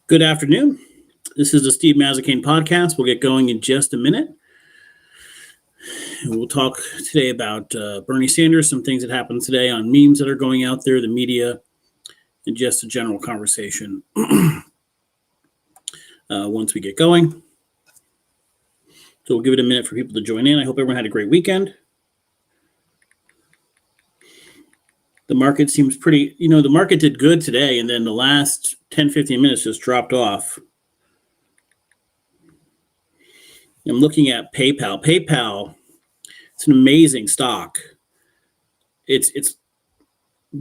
Good afternoon. This is the Steve Mazzacane podcast. We'll get going in just a minute. We'll talk today about Bernie Sanders, some things that happened today on memes that are going out there, the media, and just a general conversation once we get going. So we'll give it a minute for people to join in. I hope everyone had a great weekend. The market seems pretty, the market did good today, and then the last 10, 15 minutes just dropped off. I'm looking at PayPal. PayPal, it's an amazing stock. It's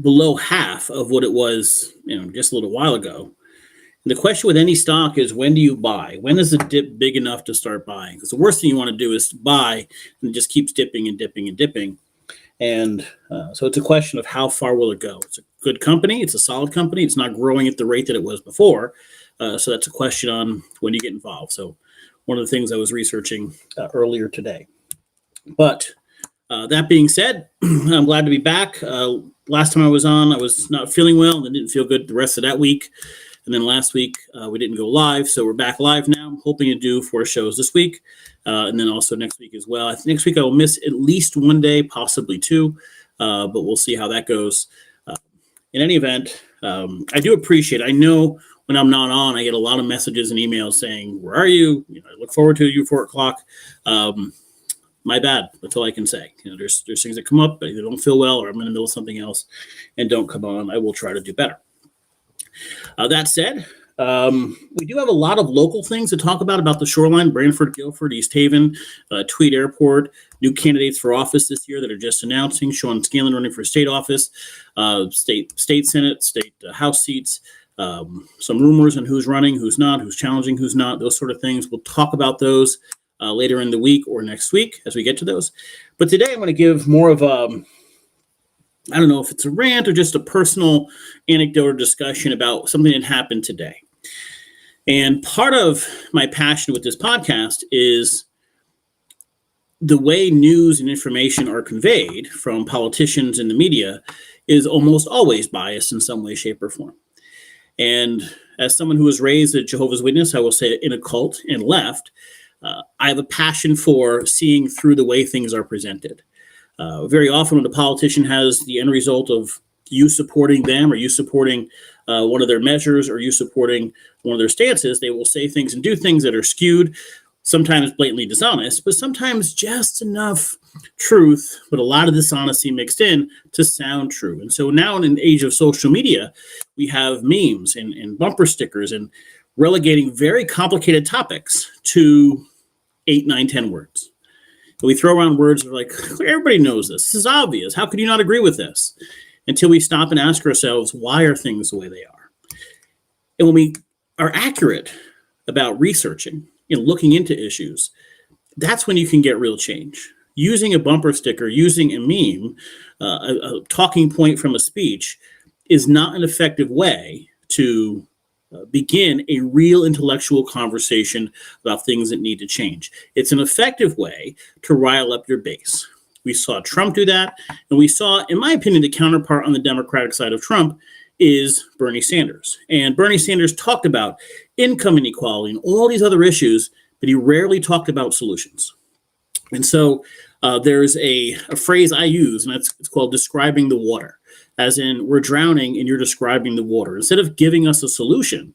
below half of what it was, just a little while ago. And the question with any stock is, when do you buy? When is the dip big enough to start buying? Because the worst thing you want to do is to buy and it just keeps dipping and dipping and dipping. And so it's a question of how far will it go. It's a good company. It's a solid company. It's not growing at the rate that it was before. So that's a question on when you get involved. So one of the things I was researching earlier today. But that being said, I'm glad to be back. Last time I was on, I was not feeling well and didn't feel good the rest of that week. And then last week, we didn't go live. So we're back live now. I'm hoping to do 4 shows this week. And then also next week as well. I think next week I will miss at least one day, possibly 2. But we'll see how that goes. In any event, I do appreciate it. I know when I'm not on, I get a lot of messages and emails saying, where are you? I look forward to you 4 o'clock. My bad. That's all I can say. There's things that come up, but either don't feel well or I'm in the middle of something else and don't come on. I will try to do better. That said, we do have a lot of local things to talk about the shoreline, Brantford, Guilford, East Haven, Tweed Airport, new candidates for office this year that are just announcing. Sean Scanlon running for state office, state Senate, state House seats, some rumors on who's running, who's not, who's challenging, who's not, those sort of things. We'll talk about those later in the week or next week as we get to those. But today I'm going to give more of I don't know if it's a rant or just a personal anecdote or discussion about something that happened today. And part of my passion with this podcast is the way news and information are conveyed from politicians and the media is almost always biased in some way, shape, or form. And as someone who was raised a Jehovah's Witness, I will say in a cult and left, I have a passion for seeing through the way things are presented. Very often when a politician has the end result of you supporting them or you supporting one of their measures or you supporting one of their stances, they will say things and do things that are skewed, sometimes blatantly dishonest, but sometimes just enough truth, but a lot of dishonesty mixed in to sound true. And so now in an age of social media, we have memes and bumper stickers and relegating very complicated topics to 8, 9, 10 words. We throw around words that are like, everybody knows this. This is obvious. How could you not agree with this? Until we stop and ask ourselves, why are things the way they are? And when we are accurate about researching and looking into issues, that's when you can get real change. Using a bumper sticker, using a meme, a talking point from a speech is not an effective way to begin a real intellectual conversation about things that need to change. It's an effective way to rile up your base. We saw Trump do that, and we saw, in my opinion, the counterpart on the Democratic side of Trump is Bernie Sanders. And Bernie Sanders talked about income inequality and all these other issues, but he rarely talked about solutions. And so there's a phrase I use, and it's called describing the water. As in, we're drowning and you're describing the water. Instead of giving us a solution,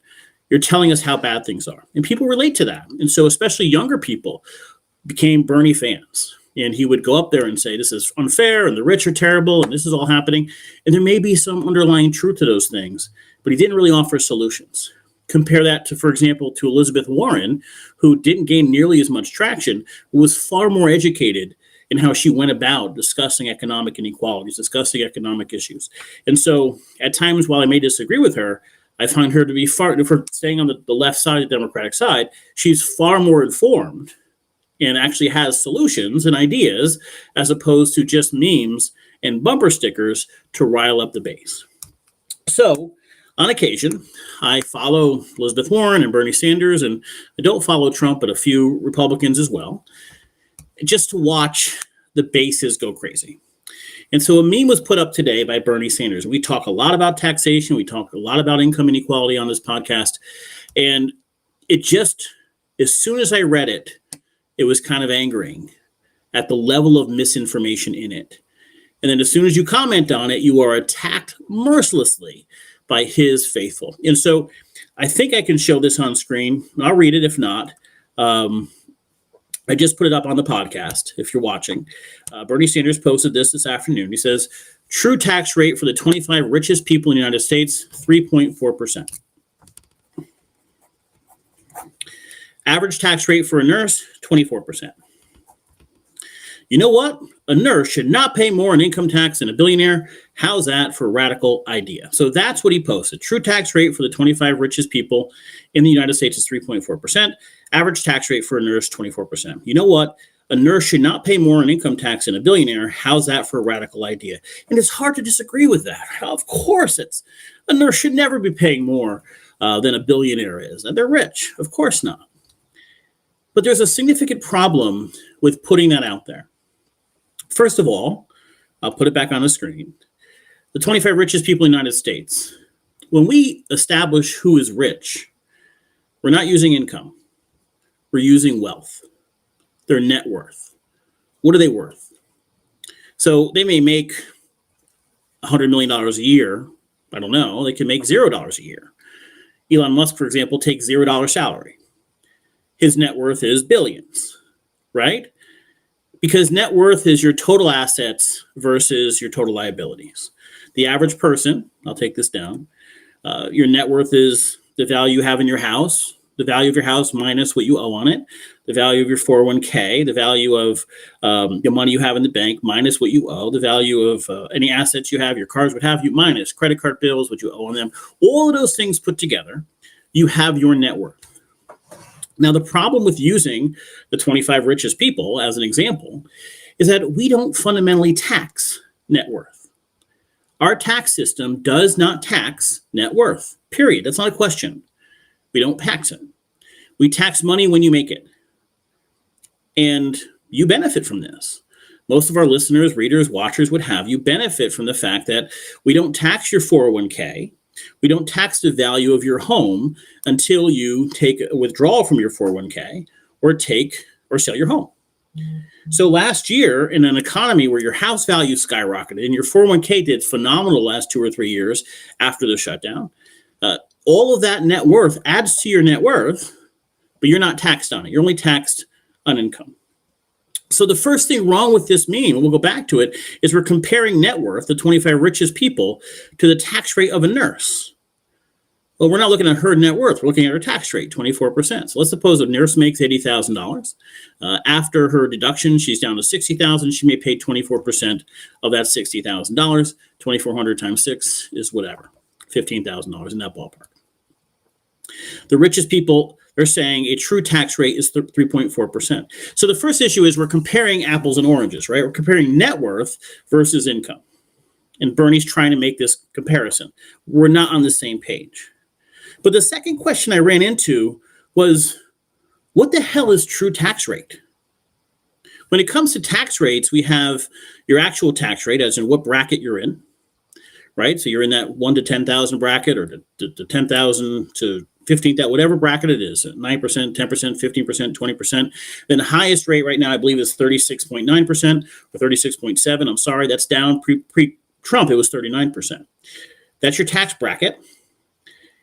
you're telling us how bad things are. And people relate to that. And so especially younger people became Bernie fans. And he would go up there and say, this is unfair and the rich are terrible and this is all happening. And there may be some underlying truth to those things, but he didn't really offer solutions. Compare that to, for example, to Elizabeth Warren, who didn't gain nearly as much traction, who was far more educated in how she went about discussing economic inequalities, discussing economic issues. And so at times, while I may disagree with her, I find her to be far, if we're staying on the left side of the Democratic side, she's far more informed and actually has solutions and ideas as opposed to just memes and bumper stickers to rile up the base. So on occasion, I follow Elizabeth Warren and Bernie Sanders, and I don't follow Trump, but a few Republicans as well, just to watch the bases go crazy. And so a meme was put up today by Bernie Sanders. We talk a lot about taxation. We talk a lot about income inequality on this podcast. And it just, as soon as I read it, it was kind of angering at the level of misinformation in it. And then as soon as you comment on it, you are attacked mercilessly by his faithful. And so I think I can show this on screen. I'll read it if not. I just put it up on the podcast if you're watching. Bernie Sanders posted this afternoon. He says, true tax rate for the 25 richest people in the United States, 3.4%. Average tax rate for a nurse, 24%. You know what? A nurse should not pay more in income tax than a billionaire. How's that for a radical idea? So that's what he posted. True tax rate for the 25 richest people in the United States is 3.4%. Average tax rate for a nurse, 24%. You know what? A nurse should not pay more in income tax than a billionaire. How's that for a radical idea? And it's hard to disagree with that. Of course, a nurse should never be paying more than a billionaire is. And they're rich. Of course not. But there's a significant problem with putting that out there. First of all, I'll put it back on the screen. The 25 richest people in the United States. When we establish who is rich, we're not using income. We're using wealth, their net worth. What are they worth? So they may make $100 million a year. I don't know. They can make $0 a year. Elon Musk, for example, takes $0 salary. His net worth is billions, right? Because net worth is your total assets versus your total liabilities. The average person, I'll take this down, your net worth is the value you have in your house, the value of your house minus what you owe on it, the value of your 401k, the value of the money you have in the bank minus what you owe, the value of any assets you have, your cars, what have you, minus credit card bills, what you owe on them. All of those things put together, you have your net worth. Now, the problem with using the 25 richest people as an example is that we don't fundamentally tax net worth. Our tax system does not tax net worth, period. That's not a question. We don't tax it. We tax money when you make it. And you benefit from this. Most of our listeners, readers, watchers, what have you, benefit from the fact that we don't tax your 401k. We don't tax the value of your home until you take a withdrawal from your 401k or sell your home. So last year, in an economy where your house value skyrocketed and your 401k did phenomenal the last 2 or 3 years after the shutdown, all of that net worth adds to your net worth, but you're not taxed on it. You're only taxed on income. So the first thing wrong with this meme, and we'll go back to it, is we're comparing net worth, the 25 richest people, to the tax rate of a nurse. Well, we're not looking at her net worth. We're looking at her tax rate, 24%. So let's suppose a nurse makes $80,000. After her deduction, she's down to $60,000. She may pay 24% of that $60,000. 2,400 times 6 is whatever, $15,000 in that ballpark. The richest people, they're saying a true tax rate is 3.4%. So the first issue is we're comparing apples and oranges, right? We're comparing net worth versus income. And Bernie's trying to make this comparison. We're not on the same page. But the second question I ran into was, what the hell is true tax rate? When it comes to tax rates, we have your actual tax rate, as in what bracket you're in, right? So you're in that 1 to 10,000 bracket, or the 10,000 to 15,000, whatever bracket it is, 9%, 10%, 15%, 20%. Then the highest rate right now, I believe, is 36.9% or 36.7. I'm sorry, that's down. Pre-Trump, it was 39%. That's your tax bracket.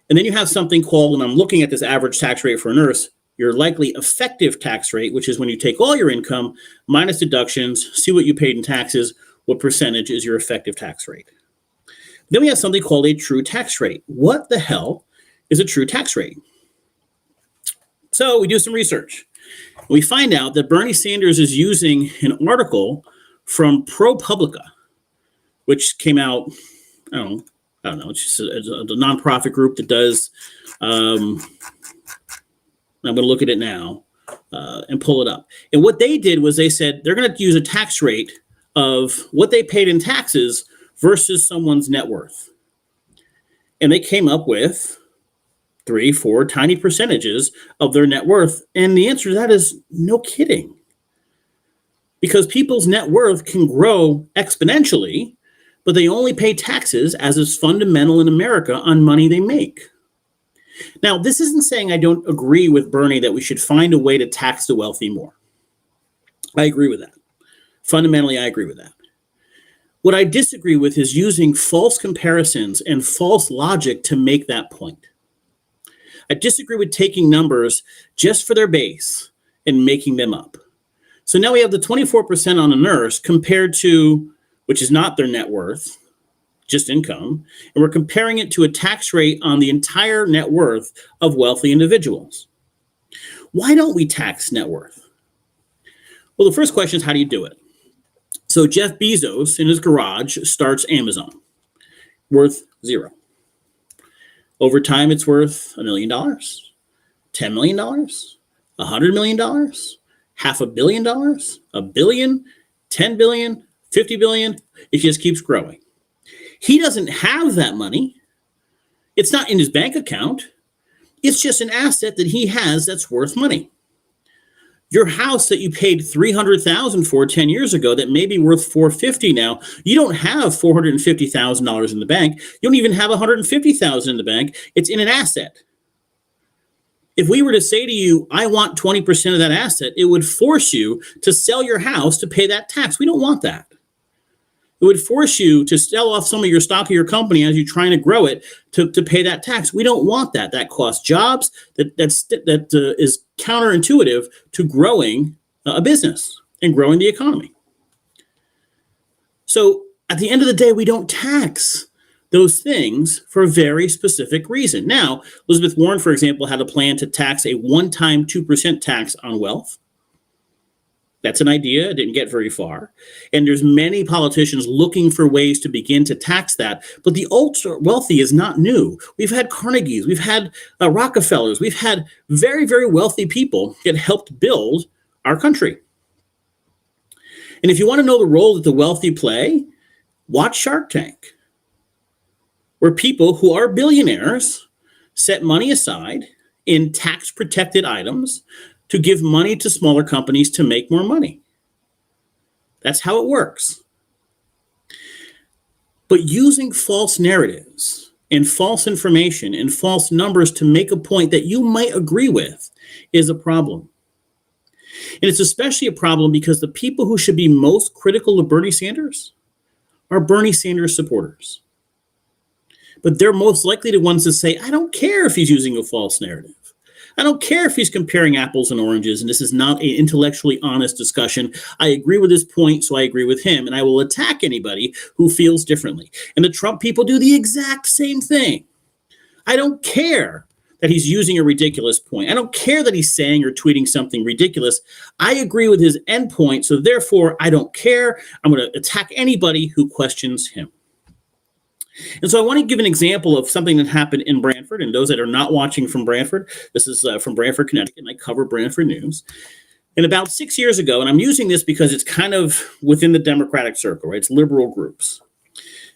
And then you have something called, and I'm looking at this average tax rate for a nurse, your likely effective tax rate, which is when you take all your income minus deductions, see what you paid in taxes, what percentage is your effective tax rate. Then we have something called a true tax rate. What the hell is a true tax rate? So we do some research. We find out that Bernie Sanders is using an article from ProPublica, which came out, I don't know, it's just a nonprofit group that does, I'm going to look at it now and pull it up. And what they did was they said they're going to use a tax rate of what they paid in taxes versus someone's net worth. And they came up with 3, 4 tiny percentages of their net worth. And the answer to that is no kidding. because people's net worth can grow exponentially, but they only pay taxes, as is fundamental in America, on money they make. Now, this isn't saying I don't agree with Bernie that we should find a way to tax the wealthy more. I agree with that. Fundamentally, I agree with that. What I disagree with is using false comparisons and false logic to make that point. I disagree with taking numbers just for their base and making them up. So now we have the 24% on a nurse compared to, which is not their net worth, just income, and we're comparing it to a tax rate on the entire net worth of wealthy individuals. Why don't we tax net worth? Well, the first question is, how do you do it? So Jeff Bezos in his garage starts Amazon, worth zero. Over time, it's worth $1 million, $10 million, $100 million, $500 million, $1 billion, $10 billion, $50 billion. It just keeps growing. He doesn't have that money. It's not in his bank account. It's just an asset that he has that's worth money. Your house that you paid $300,000 for 10 years ago that may be worth $450 now, you don't have $450,000 in the bank. You don't even have $150,000 in the bank. It's in an asset. If we were to say to you, I want 20% of that asset, it would force you to sell your house to pay that tax. We don't want that. It would force you to sell off some of your stock of your company as you're trying to grow it to pay that tax. We don't want that. That costs jobs. That is counterintuitive to growing a business and growing the economy. So at the end of the day, we don't tax those things for a very specific reason. Now, Elizabeth Warren, for example, had a plan to tax a one-time 2% tax on wealth. That's an idea. It didn't get very far. And there's many politicians looking for ways to begin to tax that. But the ultra wealthy is not new. We've had Carnegies, we've had Rockefellers, we've had very, very wealthy people that helped build our country. And if you want to know the role that the wealthy play, watch Shark Tank, where people who are billionaires set money aside in tax-protected items to give money to smaller companies to make more money. That's how it works. But using false narratives and false information and false numbers to make a point that you might agree with is a problem. And it's especially a problem because the people who should be most critical of Bernie Sanders are Bernie Sanders supporters. But they're most likely the ones that say, I don't care if he's using a false narrative. I don't care if he's comparing apples and oranges, and this is not an intellectually honest discussion. I agree with his point, so I agree with him, and I will attack anybody who feels differently. And the Trump people do the exact same thing. I don't care that he's using a ridiculous point. I don't care that he's saying or tweeting something ridiculous. I agree with his end point, so therefore I don't care. I'm going to attack anybody who questions him. And so I want to give an example of something that happened in Brantford. And those that are not watching from Brantford, this is from Brantford, Connecticut, and I cover Brantford news. And about 6 years ago, and I'm using this because it's kind of within the Democratic circle, right? It's liberal groups.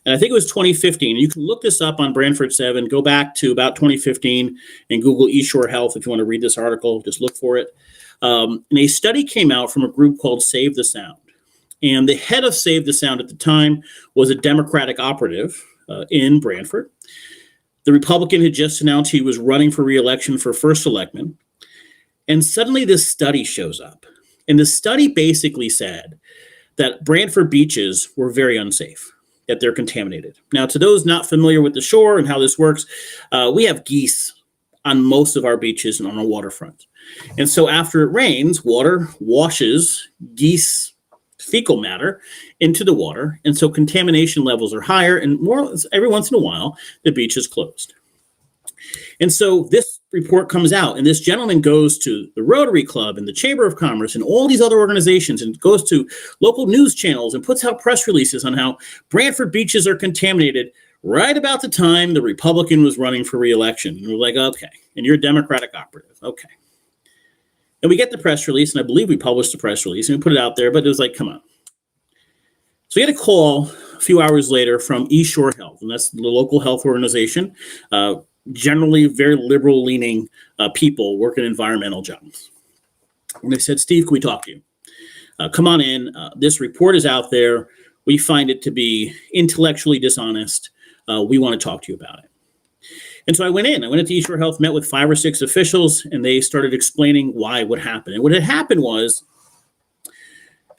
And I think it was 2015. You can look this up on Brantford 7, go back to about 2015 and Google East Shore Health if you want to read this article, just look for it. And a study came out from a group called Save the Sound. And the head of Save the Sound at the time was a Democratic operative in Brantford. The Republican had just announced he was running for re-election for first selectman. And suddenly this study shows up. And the study basically said that Brantford beaches were very unsafe, that they're contaminated. Now, to those not familiar with the shore and how this works, we have geese on most of our beaches and on our waterfront. And so after it rains, water washes geese fecal matter into the water. And so contamination levels are higher, and more every once in a while, the beach is closed. And so this report comes out, and this gentleman goes to the Rotary Club and the Chamber of Commerce and all these other organizations and goes to local news channels and puts out press releases on how Brantford beaches are contaminated right about the time the Republican was running for re-election. And we're like, okay, and you're a Democratic operative. Okay. And we get the press release, and I believe we published the press release, and we put it out there, but it was like, come on. So we get a call a few hours later from East Shore Health, and that's the local health organization, generally very liberal-leaning people working environmental jobs. And they said, Steve, can we talk to you? Come on in. This report is out there. We find it to be intellectually dishonest. We want to talk to you about it. And so I went into East Shore Health, met with 5 or 6 officials, and they started explaining why what happened. And what had happened was,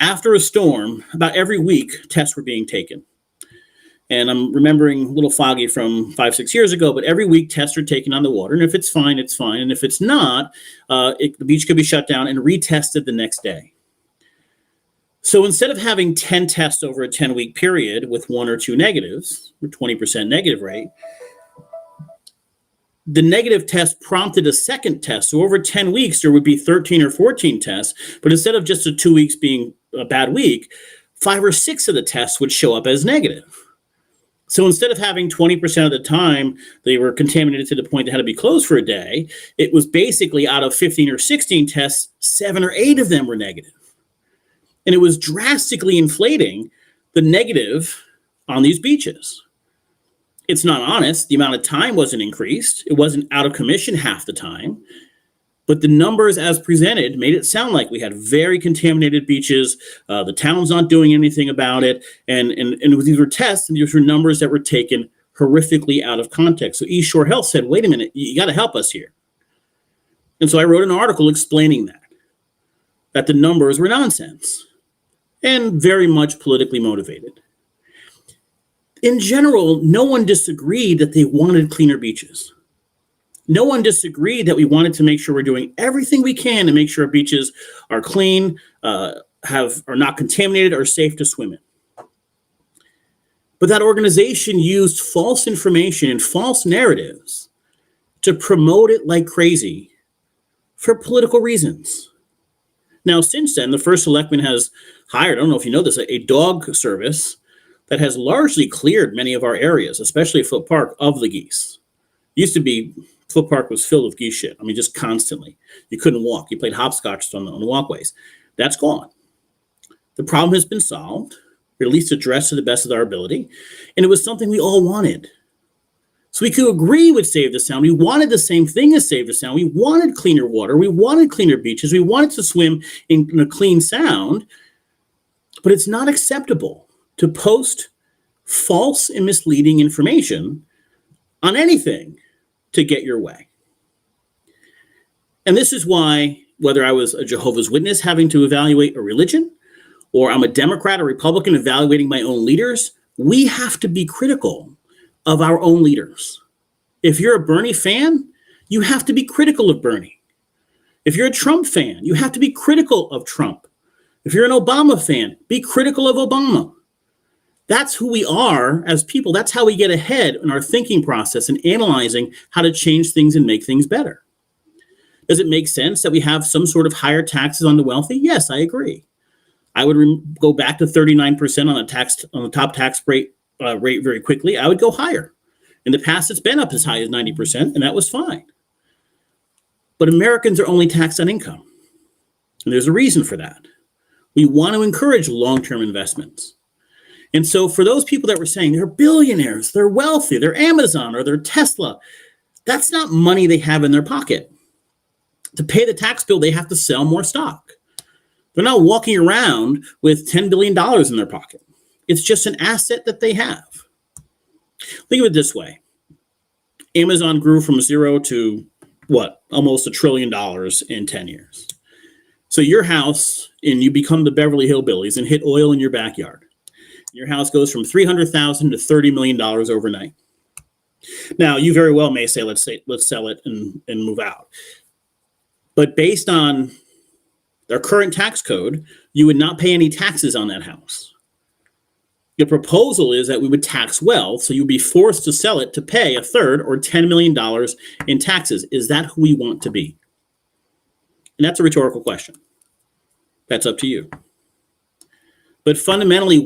after a storm, about every week, tests were being taken. And I'm remembering a little foggy from 5-6 years ago, but every week tests are taken on the water. And if it's fine, it's fine. And if it's not, the beach could be shut down and retested the next day. So instead of having 10 tests over a 10-week period with 1 or 2 negatives, or 20% negative rate, the negative test prompted a second test. So over 10 weeks, there would be 13 or 14 tests. But instead of just the 2 weeks being a bad week, 5 or 6 of the tests would show up as negative. So instead of having 20% of the time they were contaminated to the point they had to be closed for a day, it was basically out of 15 or 16 tests, 7 or 8 of them were negative. And it was drastically inflating the negative on these beaches. It's not honest. The amount of time wasn't increased. It wasn't out of commission half the time. But the numbers as presented made it sound like we had very contaminated beaches. The town's not doing anything about it. And these were tests, and these were numbers that were taken horrifically out of context. So East Shore Health said, wait a minute, you got to help us here. And so I wrote an article explaining that the numbers were nonsense and very much politically motivated. In general, no one disagreed that they wanted cleaner beaches. No one disagreed that we wanted to make sure we're doing everything we can to make sure our beaches are clean, are not contaminated, or safe to swim in. But that organization used false information and false narratives to promote it like crazy for political reasons. Now, since then, the first selectman has hired, I don't know if you know this, a dog service that has largely cleared many of our areas, especially Foot Park, of the geese. It used to be Foot Park was filled with geese shit. I mean, just constantly. You couldn't walk. You played hopscotch on the walkways. That's gone. The problem has been solved, or at least addressed to the best of our ability, and it was something we all wanted. So we could agree with Save the Sound. We wanted the same thing as Save the Sound. We wanted cleaner water. We wanted cleaner beaches. We wanted to swim in a clean sound. But it's not acceptable to post false and misleading information on anything to get your way. And this is why, whether I was a Jehovah's Witness having to evaluate a religion, or I'm a Democrat or Republican evaluating my own leaders, we have to be critical of our own leaders. If you're a Bernie fan, you have to be critical of Bernie. If you're a Trump fan, you have to be critical of Trump. If you're an Obama fan, be critical of Obama. That's who we are as people. That's how we get ahead in our thinking process and analyzing how to change things and make things better. Does it make sense that we have some sort of higher taxes on the wealthy? Yes, I agree. I would go back to 39% on the top tax rate very quickly. I would go higher. In the past, it's been up as high as 90%, and that was fine. But Americans are only taxed on income. And there's a reason for that. We want to encourage long-term investments. And so for those people that were saying they're billionaires, they're wealthy, they're Amazon or they're Tesla, that's not money they have in their pocket. To pay the tax bill, they have to sell more stock. They're not walking around with $10 billion in their pocket. It's just an asset that they have. Think of it this way. Amazon grew from 0 to almost $1 trillion in 10 years. So your house, and you become the Beverly Hillbillies and hit oil in your backyard. Your house goes from $300,000 to $30 million overnight. Now, you very well may say, let's sell it and move out. But based on their current tax code, you would not pay any taxes on that house. The proposal is that we would tax wealth, so you'd be forced to sell it to pay a third or $10 million in taxes. Is that who we want to be? And that's a rhetorical question. That's up to you. But fundamentally,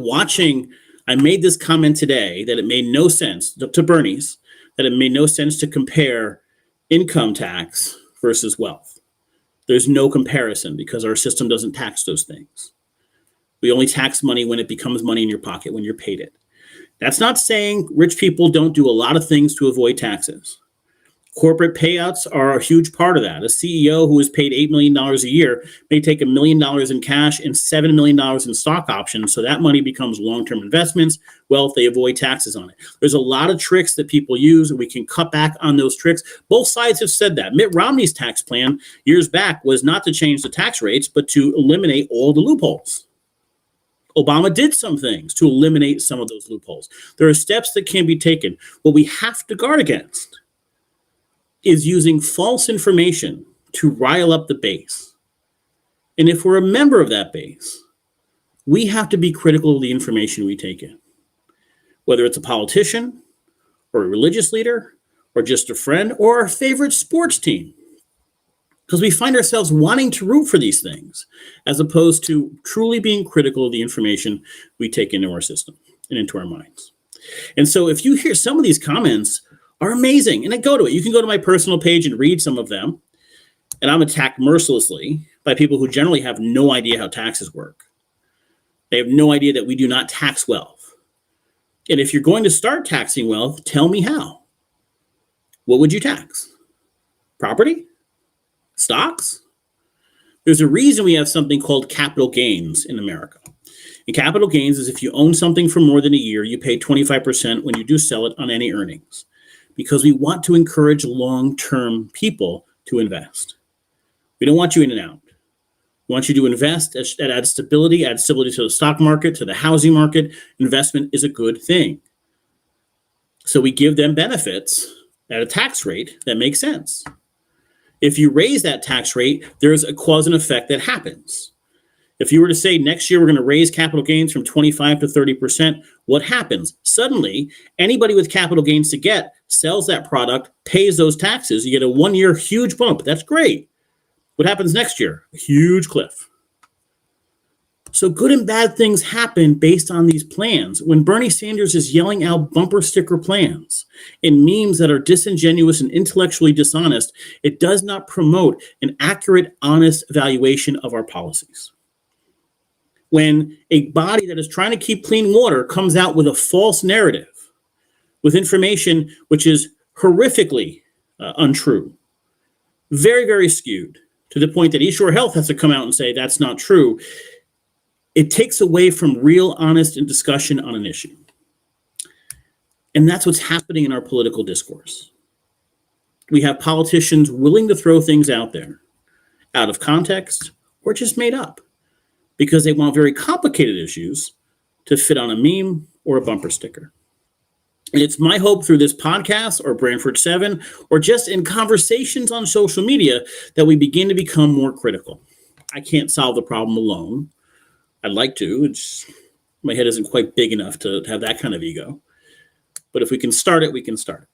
I made this comment today that it made no sense to Bernie's, that it made no sense to compare income tax versus wealth. There's no comparison because our system doesn't tax those things. We only tax money when it becomes money in your pocket, when you're paid it. That's not saying rich people don't do a lot of things to avoid taxes. Corporate payouts are a huge part of that. A CEO who is paid $8 million a year may take $1 million in cash and $7 million in stock options. So that money becomes long-term investments. Well, if they avoid taxes on it. There's a lot of tricks that people use, and we can cut back on those tricks. Both sides have said that. Mitt Romney's tax plan years back was not to change the tax rates, but to eliminate all the loopholes. Obama did some things to eliminate some of those loopholes. There are steps that can be taken. What we have to guard against is using false information to rile up the base. And if we're a member of that base, we have to be critical of the information we take in. Whether it's a politician or a religious leader or just a friend or our favorite sports team. Because we find ourselves wanting to root for these things as opposed to truly being critical of the information we take into our system and into our minds. And so if you hear some of these comments are amazing, and I go to it. You can go to my personal page and read some of them. And I'm attacked mercilessly by people who generally have no idea how taxes work. They have no idea that we do not tax wealth. And if you're going to start taxing wealth, tell me how. What would you tax? Property? Stocks? There's a reason we have something called capital gains in America. And capital gains is if you own something for more than a year, you pay 25% when you do sell it on any earnings. Because we want to encourage long-term people to invest. We don't want you in and out. We want you to invest. That adds stability to the stock market, to the housing market. Investment is a good thing. So we give them benefits at a tax rate that makes sense. If you raise that tax rate, there's a cause and effect that happens. If you were to say next year we're going to raise capital gains from 25 to 30%, what happens? Suddenly, anybody with capital gains to get sells that product, pays those taxes. You get a 1-year huge bump. That's great. What happens next year? A huge cliff. So good and bad things happen based on these plans. When Bernie Sanders is yelling out bumper sticker plans and memes that are disingenuous and intellectually dishonest, it does not promote an accurate, honest evaluation of our policies. When a body that is trying to keep clean water comes out with a false narrative, with information which is horrifically untrue, very, very skewed, to the point that eShore Health has to come out and say that's not true, it takes away from real, honest discussion on an issue. And that's what's happening in our political discourse. We have politicians willing to throw things out there out of context or just made up, because they want very complicated issues to fit on a meme or a bumper sticker. And it's my hope through this podcast or Branford 7 or just in conversations on social media that we begin to become more critical. I can't solve the problem alone. I'd like to. My head isn't quite big enough to have that kind of ego. But if we can start it, we can start it.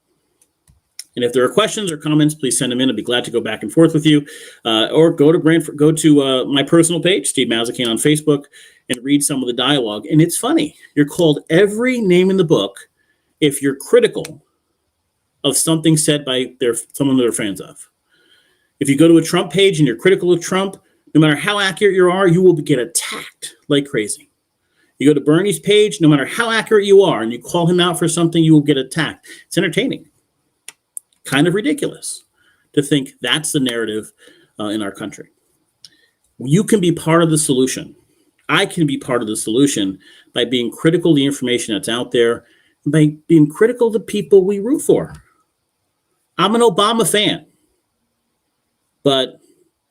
And if there are questions or comments, please send them in. I'd be glad to go back and forth with you. Or go to my personal page, Steve Mazzacane on Facebook, and read some of the dialogue. And it's funny. You're called every name in the book if you're critical of something said by someone they're fans of. If you go to a Trump page and you're critical of Trump, no matter how accurate you are, you will get attacked like crazy. You go to Bernie's page, no matter how accurate you are, and you call him out for something, you will get attacked. It's entertaining. Kind of ridiculous to think that's the narrative in our country. You can be part of the solution. I can be part of the solution by being critical of the information that's out there, by being critical of the people we root for. I'm an Obama fan, but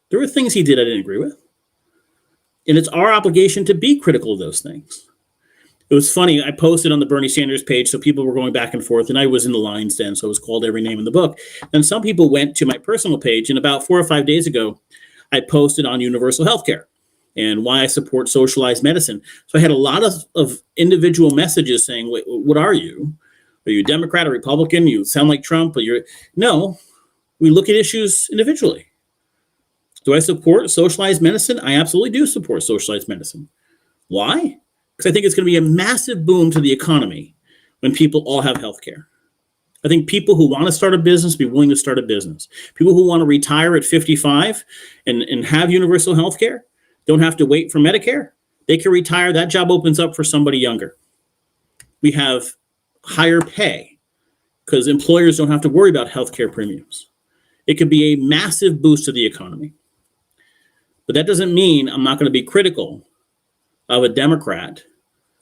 there were things he did I didn't agree with. And it's our obligation to be critical of those things. It was funny. I posted on the Bernie Sanders page, so people were going back and forth, and I was in the lines then, so it was called every name in the book. And some people went to my personal page, and about 4 or 5 days ago, I posted on universal healthcare and why I support socialized medicine. So I had a lot of individual messages saying, wait, what are you? Are you a Democrat or Republican? You sound like Trump. No, we look at issues individually. Do I support socialized medicine? I absolutely do support socialized medicine. Why? Because I think it's going to be a massive boom to the economy when people all have health care. I think people who want to start a business be willing to start a business. People who want to retire at 55 and have universal health care don't have to wait for Medicare. They can retire. That job opens up for somebody younger. We have higher pay because employers don't have to worry about healthcare premiums. It could be a massive boost to the economy. But that doesn't mean I'm not going to be critical of a Democrat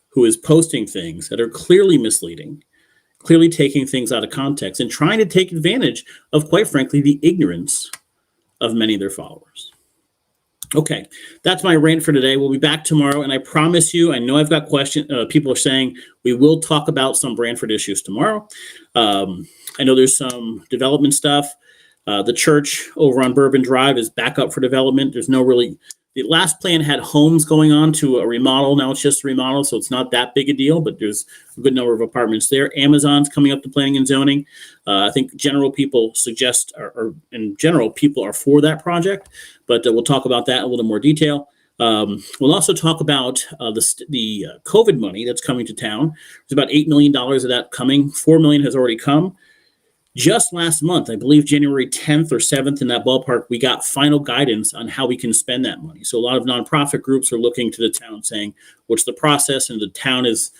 who is posting things that are clearly misleading, clearly taking things out of context, and trying to take advantage of, quite frankly, the ignorance of many of their followers. Okay, that's my rant for today. We'll be back tomorrow, and I promise you, I know I've got questions. People are saying we will talk about some Brantford issues tomorrow. I know there's some development stuff. The church over on Bourbon Drive is back up for development. There's no really, the last plan had homes going on to a remodel. Now it's just a remodel, so it's not that big a deal, but there's a good number of apartments there. Amazon's coming up to planning and zoning. I think general people suggest, or in general, people are for that project, but we'll talk about that in a little more detail. We'll also talk about the COVID money that's coming to town. There's about $8 million of that coming. $4 million has already come. Just last month, I believe January 10th or 7th in that ballpark, we got final guidance on how we can spend that money. So a lot of nonprofit groups are looking to the town saying, what's the process? And the town is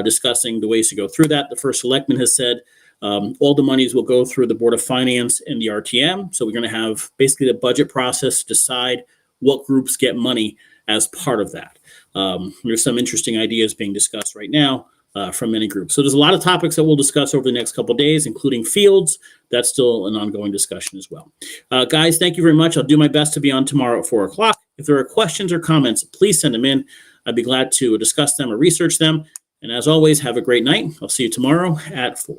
discussing the ways to go through that. The first selectman has said all the monies will go through the Board of Finance and the RTM. So we're going to have basically the budget process to decide what groups get money as part of that. There's some interesting ideas being discussed right now from many groups. So there's a lot of topics that we'll discuss over the next couple of days, including fields. That's still an ongoing discussion as well. Guys, thank you very much. I'll do my best to be on tomorrow at 4 o'clock. If there are questions or comments, please send them in. I'd be glad to discuss them or research them. And as always, have a great night. I'll see you tomorrow at 4.